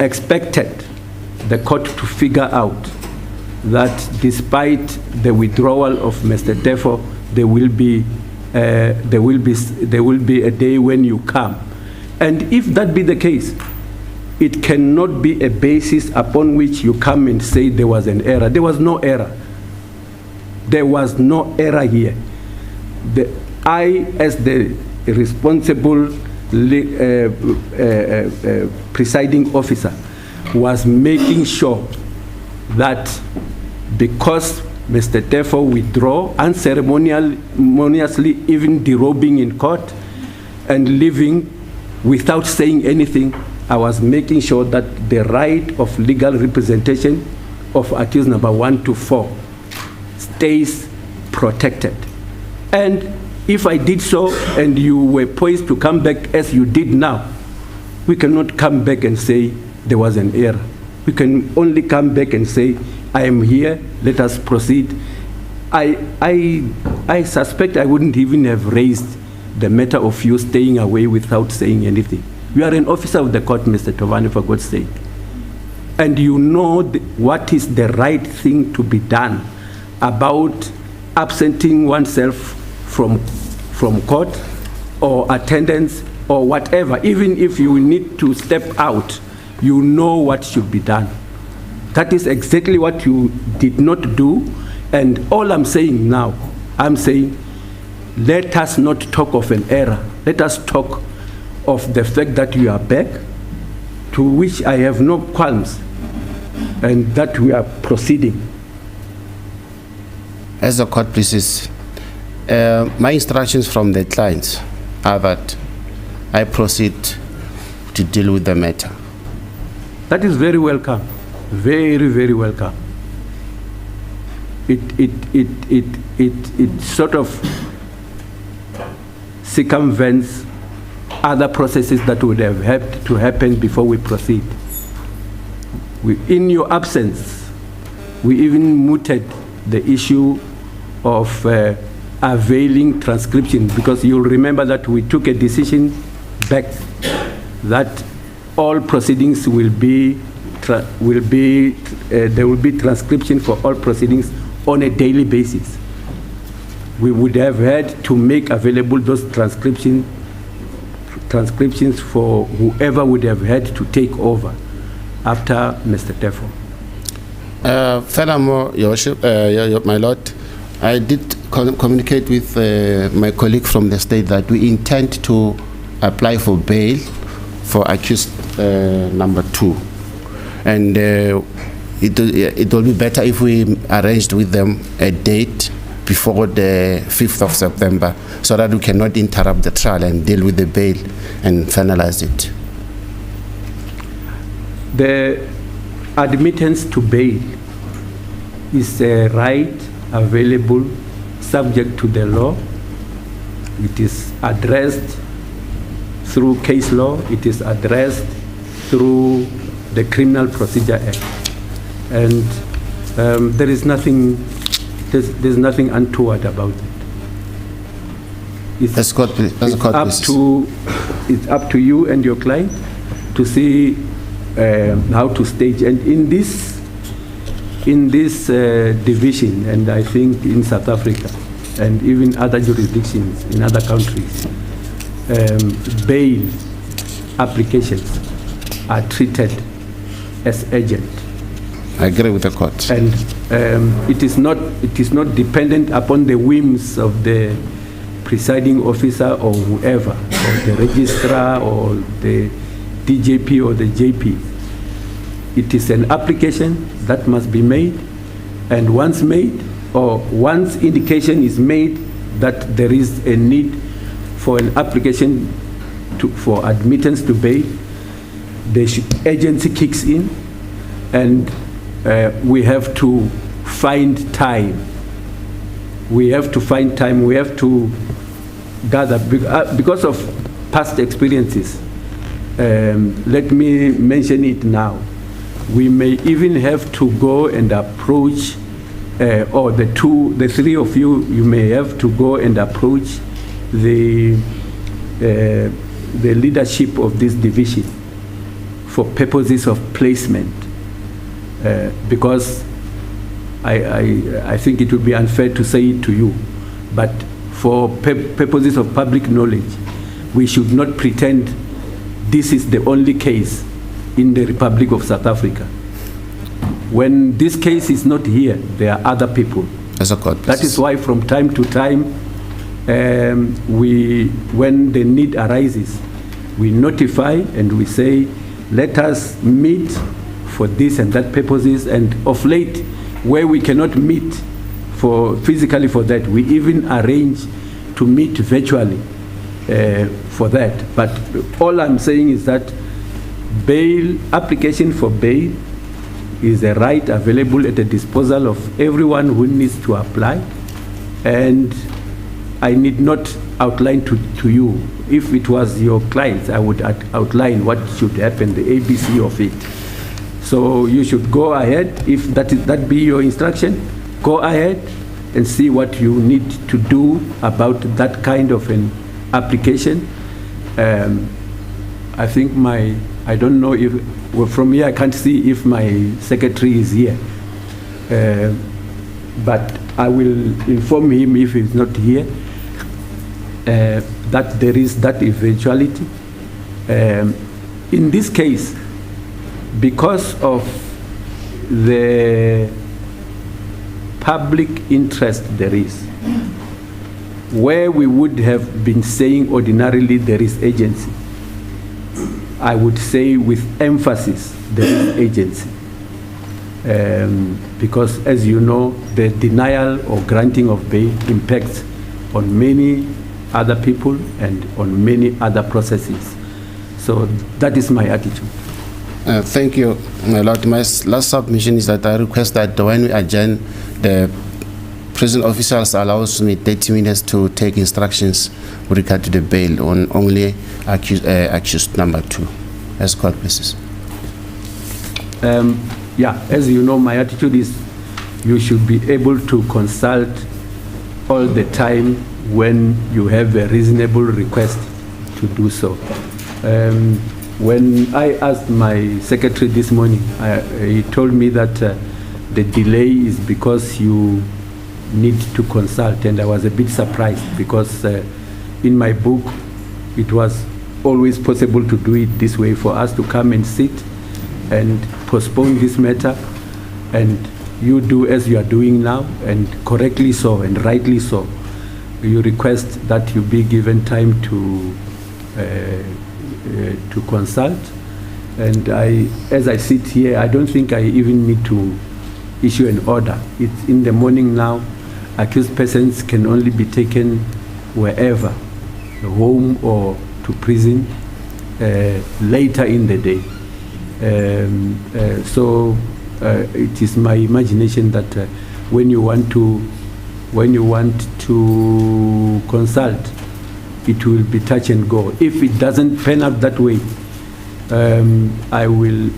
expected the court to figure out that despite the withdrawal of Mr. Defo, there will be a day when you come. And if that be the case, it cannot be a basis upon which you come and say there was an error. There was no error. There was no error here. I, as the responsible presiding officer, was making sure that because Mr. Defo withdrew unceremoniously, even derobing in court and leaving without saying anything, I was making sure that the right of legal representation of accused number 1 to 4 stays protected. And if I did so and you were poised to come back as you did now, we cannot come back and say there was an error. We can only come back and say, I am here, let us proceed. I suspect I wouldn't even have raised the matter of you staying away without saying anything. You are an officer of the court, Mr. Tovani, for God's sake. And you know what is the right thing to be done about absenting oneself from court or attendance or whatever. Even if you need to step out, you know what should be done. That is exactly what you did not do. And all I'm saying now, I'm saying, let us not talk of an error. Let us talk of the fact that you are back, to which I have no qualms, and that we are proceeding. As the court pleases, my instructions from the clients are that I proceed to deal with the matter. That is very welcome, very, very welcome. It sort of circumvents other processes that would have had to happen before we proceed. In your absence, we even mooted the issue of availing transcription, because you'll remember that we took a decision back that all proceedings there will be transcription for all proceedings on a daily basis. We would have had to make available those transcriptions for whoever would have had to take over after Mr. Defo. Furthermore, Your Worship, my Lord, I did communicate with my colleague from the state that we intend to apply for bail for accused number 2. And it will be better if we arranged with them a date before the 5th of September, so that we cannot interrupt the trial and deal with the bail and finalize it. The admittance to bail is a right available subject to the law. It is addressed through case law. It is addressed through the Criminal Procedure Act. And there is nothing, there's nothing untoward about it. It's up to you and your client to see how to stage. And in this division, and I think in South Africa and even other jurisdictions in other countries, bail applications are treated as urgent. I agree with the court. And it is not dependent upon the whims of the presiding officer or whoever, or the registrar or the DJP or the JP. It is an application that must be made, and once made, or once indication is made that there is a need for an application for admittance to bail, the agency kicks in, and we have to find time. We have to find time. We have to gather because of past experiences. Let me mention it now. We may even have to go and approach, or the three of you may have to go and approach the leadership of this division for purposes of placement, because I think it would be unfair to say it to you, but for purposes of public knowledge, we should not pretend this is the only case in the Republic of South Africa. When this case is not here, there are other people. As a court. That is why from time to time, when the need arises, we notify and we say, let us meet for this and that purposes. And of late, where we cannot meet physically for that, we even arrange to meet virtually for that. But all I'm saying is that application for bail is a right available at the disposal of everyone who needs to apply. And I need not outline to you. If it was your clients, I would outline what should happen, the ABC of it. So you should go ahead. If that be your instruction, go ahead and see what you need to do about that kind of an application. I think I don't know if, well, from here I can't see if my secretary is here. But I will inform him if he's not here, that there is that eventuality. In this case, because of the public interest there is, where we would have been saying ordinarily there is agency, I would say with emphasis there is agency. Because as you know, the denial or granting of bail impacts on many other people and on many other processes. So that is my attitude. Thank you, my Lord. My last submission is that I request that when we adjourn, the prison officials allows me 30 minutes to take instructions with regard to the bail on only accused number 2. As court pleases. Yeah, as you know, my attitude is you should be able to consult all the time when you have a reasonable request to do so. When I asked my secretary this morning, he told me that the delay is because you need to consult, and I was a bit surprised because in my book it was always possible to do it this way, for us to come and sit and postpone this matter, and you do as you are doing now, and correctly so and rightly so. You request that you be given time to consult, and as I sit here, I don't think I even need to issue an order. It's in the morning now. Accused persons can only be taken wherever, home or to prison, later in the day. So it is my imagination that when you want to consult, it will be touch and go. If it doesn't pan out that way, I will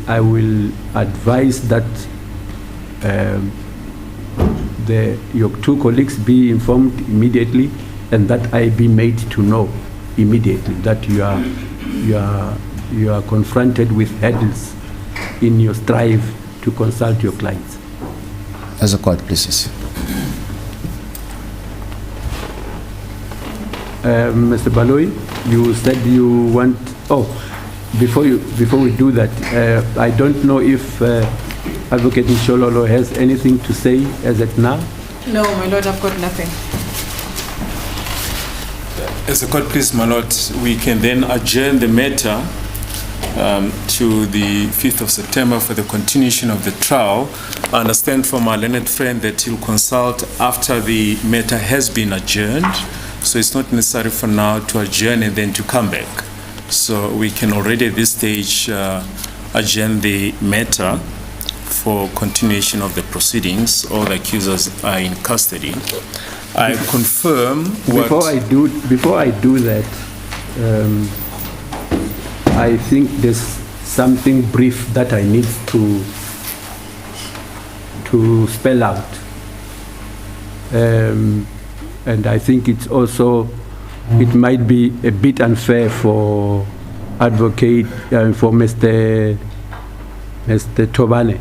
advise that your 2 colleagues be informed immediately, and that I be made to know immediately that you are confronted with hurdles in your strive to consult your clients. As a court pleases. Mr. Baloyi, you said you want. Oh, before we do that, I don't know if Advocate Nshololo has anything to say as at now. No, my lord, I've got nothing. As a court, please, my lord, we can then adjourn the matter to the 5th of September for the continuation of the trial. I understand from our learned friend that he'll consult after the matter has been adjourned. So it's not necessary for now to adjourn and then to come back. So we can already at this stage adjourn the matter for continuation of the proceedings. All the accusers are in custody. I confirm what... Before I do that, I think there's something brief that I need to spell out. And I think it's also, it might be a bit unfair for advocate, for Mr. Mr. Tobane,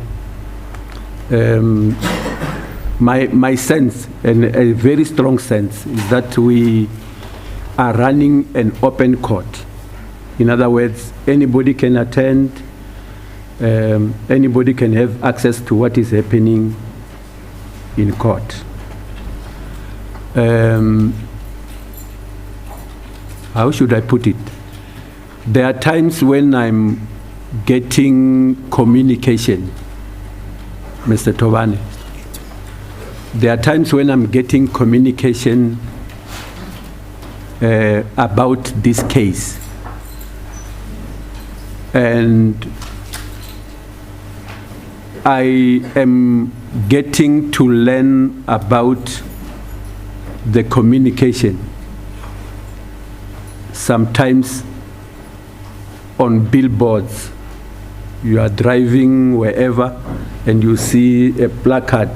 my sense, and a very strong sense, is that we are running an open court. In other words, anybody can attend, anybody can have access to what is happening in court. How should I put it? There are times when I'm getting communication, Mr. Tobane. There are times when I'm getting communication about this case. And I am getting to learn about the communication, sometimes on billboards. You are driving wherever and you see a placard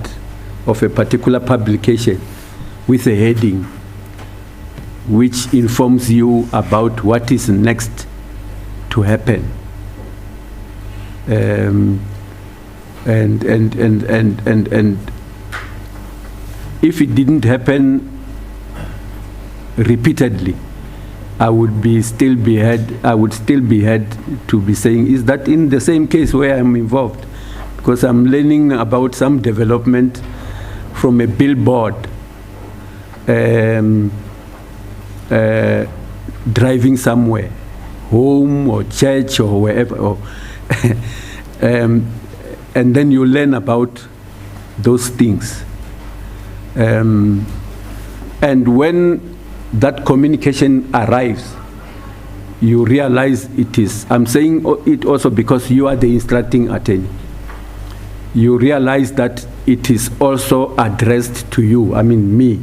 of a particular publication with a heading which informs you about what is next to happen. And if it didn't happen repeatedly, I would still be had to be saying, is that in the same case where I'm involved? Because I'm learning about some development from a billboard, driving somewhere, home or church or wherever, and then you learn about those things. And when that communication arrives, you realize it is, I'm saying it also because you are the instructing attorney, you realize that it is also addressed to you, I mean me.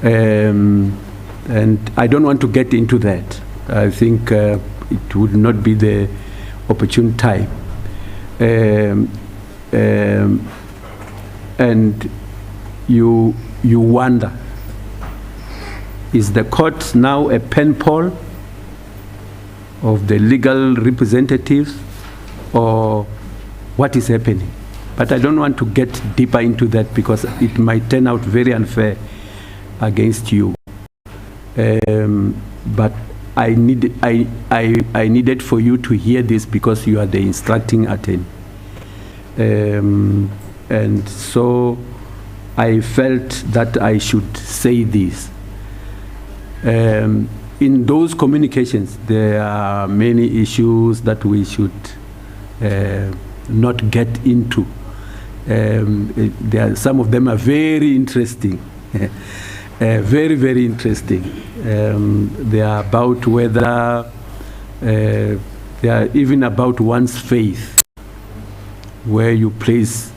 And I don't want to get into that. I think it would not be the opportune time. And you wonder, is the court now a pen pal of the legal representatives, or what is happening? But I don't want to get deeper into that because it might turn out very unfair against you. But I needed for you to hear this because you are the instructing attorney. And so I felt that I should say this. In those communications, there are many issues that we should not get into. Some of them are very interesting, very, very interesting. They are about whether, they are even about one's faith, where you place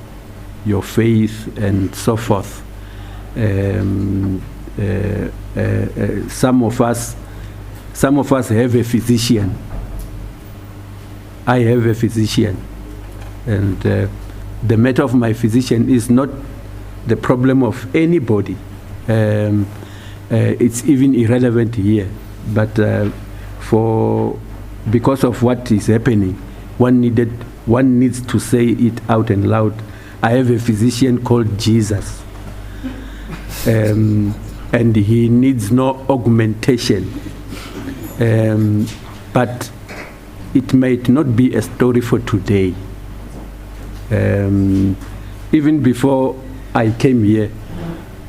your faith and so forth. Some of us have a physician. I have a physician, and the matter of my physician is not the problem of anybody. It's even irrelevant here, but because of what is happening, one needs to say it out and loud. I have a physician called Jesus, and he needs no augmentation. But it might not be a story for today. Even before I came here,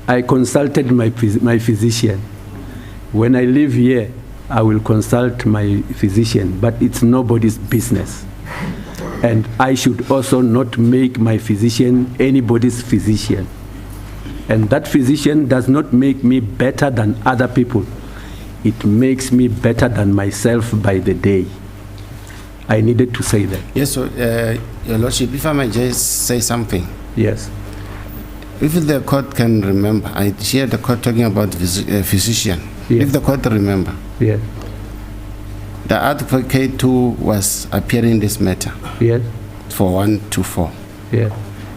I consulted my physician. When I leave here, I will consult my physician, but it's nobody's business. And I should also not make my physician anybody's physician. And that physician does not make me better than other people. It makes me better than myself by the day. I needed to say that. Yes, so, Your Lordship, if I may just say something. Yes. If the court can remember, I hear the court talking about physician. Yes. If the court remember, Yes. the advocate who was appearing in this matter Yes. for 124 Yes.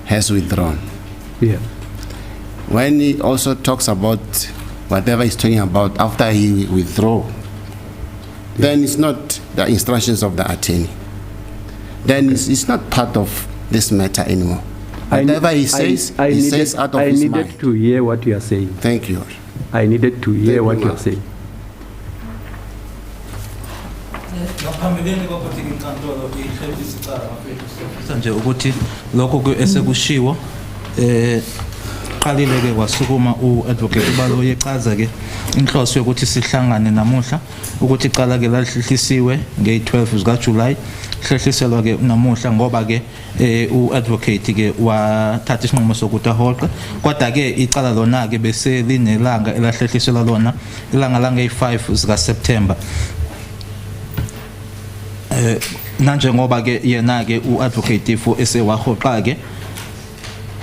has withdrawn. Yes. When he also talks about whatever he's talking about after he withdraw, then it's not the instructions of the attorney. then it's not part of this matter anymore. Whatever he says, he says out of his mind. I needed to hear what you are saying. Thank you. I needed to hear what you are saying. Nje ukuthi lokho esekushiwo qalile ke wasukuma uadvocate Baloyi echaza ke inhloso yokuthi sihlangane namuhla ukuthi iqala ke lahlisiwe nge-12 zika July hlehliselwa ke namuhla ngoba ke uadvocate ke wathatha isinqumo sokuthi ahoqe kodwa ke icala lona ke bese linelanga elahlehliselwa lona ilanga lange-5 zika September. Nanje ngoba ke yena ke uadvocate for esewahoqa ke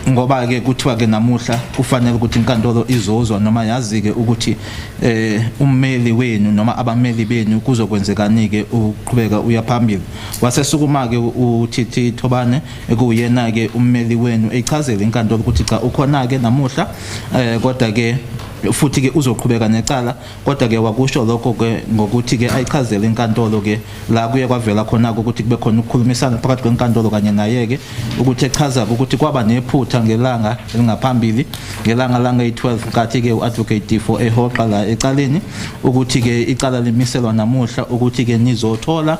ngoba ke kuthiwa ke namuhla kufanele ukuthi inkantolo izozwa noma yazi ke ukuthi ummeli wenu noma abameli benu kuzokwenzekani ke uqhubeka uyaphambili wasesukuma ke uTT Thobane ekuyena ke ummeli wenu echazela inkantolo ukuthi cha ukhona ke namuhla kodwa ke futhi ke uzoqhubeka necala kodwa ke wakusho lokho ke ngokuthi ke ayichazele inkantolo ke la kuye kwavela khona ukuthi kube khona ukukhulumisana phakathi kwenkantolo kanye naye ke ukuthi echaza ukuthi kwaba nephutha ngelanga elingaphambili ngelanga lange-12 kathi ke uadvocate for ehoqa la ecaleni ukuthi ke icala limiselwa namuhla ukuthi ke nizothola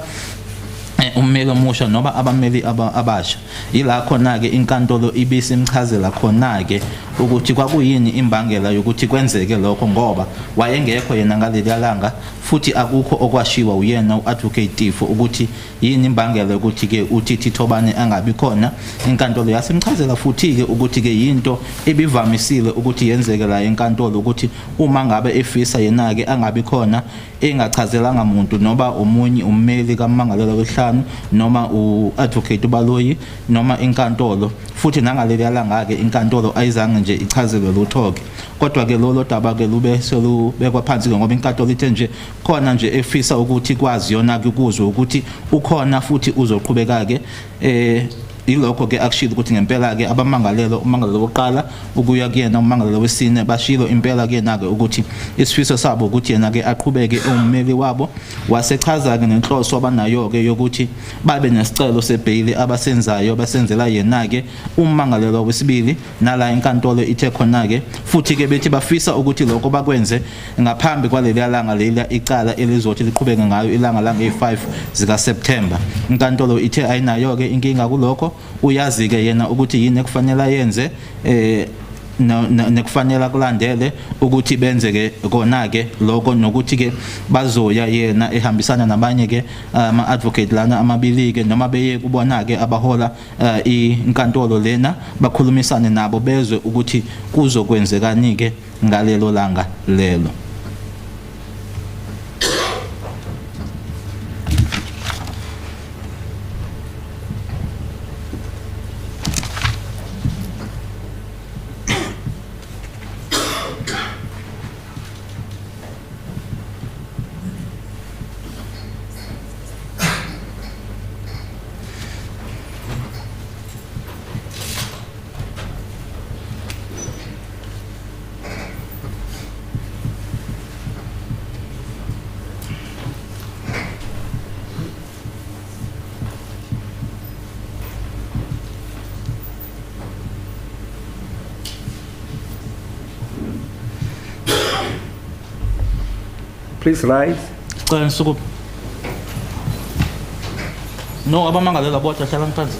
ummeli omusha noma abameli abasha ila khona ke inkantolo ibisimchazela khona ke ukuthi kwakuyini imbangela yokuthi kwenzeke lokho ngoba wayengekho yena ngaleli langa futhi akukho okwashiwa uyena uadvocate ukuthi yini imbangela ukuthi ke uTT Thobane angabi khona inkantolo yasimchazela futhi ke ukuthi ke yinto ebivamisile ukuthi yenzeke la enkantolo ukuthi uma ngabe efisa yena ke angabi khona engachazelanga umuntu noma omunye ummeli kaMmangalelwa wehlanu noma uadvocate Baloyi noma inkantolo futhi nangaleli langa ke inkantolo ayizange nje ichazelwe lutho ke kodwa ke lolo daba ke lube selubekwa phansi ngoba inkantolo ithe nje khona nje efisa ukuthi kwazi yona ke kuzwe ukuthi ukhona futhi uzoqhubeka ke ilokho ke akushilo ukuthi ngempela ke abamangalelo umangalelo wokuqala ukuya kuyena umangalelo wesine bashilo impela kuyena ke ukuthi isifiso sabo ukuthi yena ke aqhubeke ummeli wabo wasechaza ke nenhloso abanayo ke yokuthi babe nesicelo sebail abasenzayo basenzela yena ke umangalelo wesibili nala inkantolo ithe khona ke futhi ke bethi bafisa ukuthi lokho bakwenze ngaphambi kwaleli langa leli icala elizothi liqhubeke ngayo ilanga lange-5 zika September inkantolo ithe ayinayo ke inkinga kulokho uyazi ke yena ukuthi yini ekufanele ayenze nekufanele kulandele ukuthi benze ke kona ke lokho nokuthi ke bazoya yena ehambisana nabanye ke ama advocate lana amabili ke noma beye kubona ke abahola inkantolo lena bakhulumisane nabo bezwe ukuthi kuzokwenzekani ke ngalelo langa lelo. Please rise. No, abamangalela bodwa hlala phansi.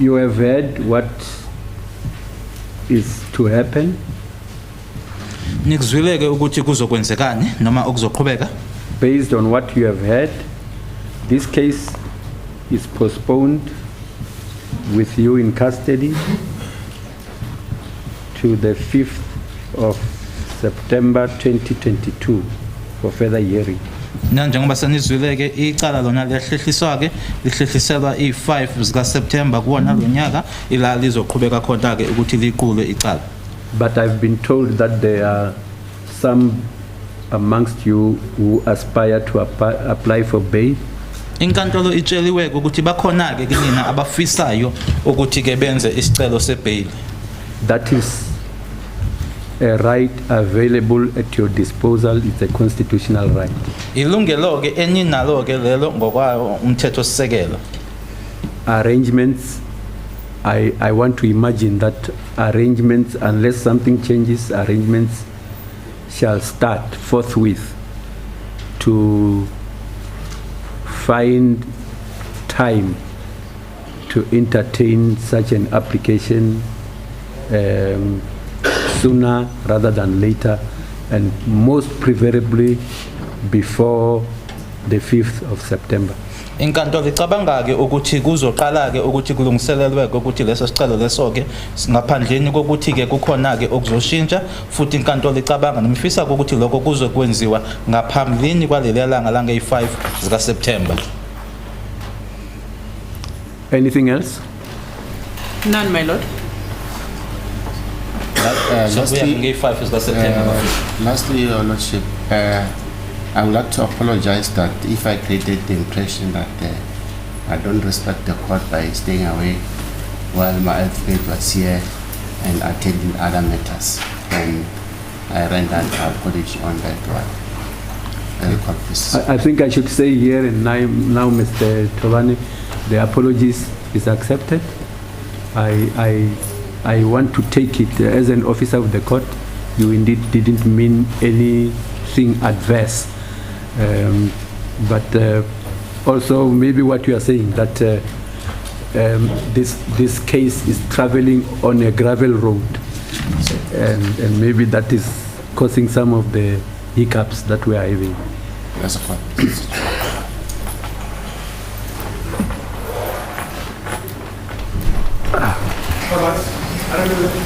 You have heard what is to happen. Nikuzwileke ukuthi kuzokwenzekani noma okuzoqhubeka. Based on what you have heard, this case is postponed with you in custody to the 5th of September 2022 for further hearing. Njengoba sanizwileke icala lona lihlehliswa ke lihlehliselwa i5 zika September kuona lonyaka ila lizoqhubeka khona ke ukuthi liqulwe icala. But I've been told that there are some amongst you who aspire to apply for bail. Inkantolo itsheliwe ukuthi bakhona ke kinina abafisayo ukuthi ke benze isicelo sebail. That is a right available at your disposal. It's a constitutional right. Ilungelo ke eninalo ke lelo ngokwayo umthetho sisekelo. Arrangements, I want to imagine that arrangements, unless something changes, arrangements shall start forthwith to find time to entertain such an application sooner rather than later, and most preferably before the 5th of September. Inkantolo icabanga ke ukuthi kuzoqala ke ukuthi kulungiselelwe ukuthi leso sicelo leso ke ngaphandleni kokuthi ke kukhona ke okuzoshintsha, futhi inkantolo icabanga nomfisa ukuthi lokho kuzokwenziwa ngaphambilini kwaleli langa lange-5 zika September. Anything else? None, my lord. Lastly, Your Lordship, I would like to apologize that if I created the impression that I don't respect the court by staying away while my advocate was here and attending other matters. And I render an apology on that one. I think I should say here and now, Mr. Tovani, the apologies is accepted. I want to take it as an officer of the court. You indeed didn't mean anything adverse. But also maybe what you are saying, that this case is traveling on a gravel road, and maybe that is causing some of the hiccups that we are having. That's a point. I don't know.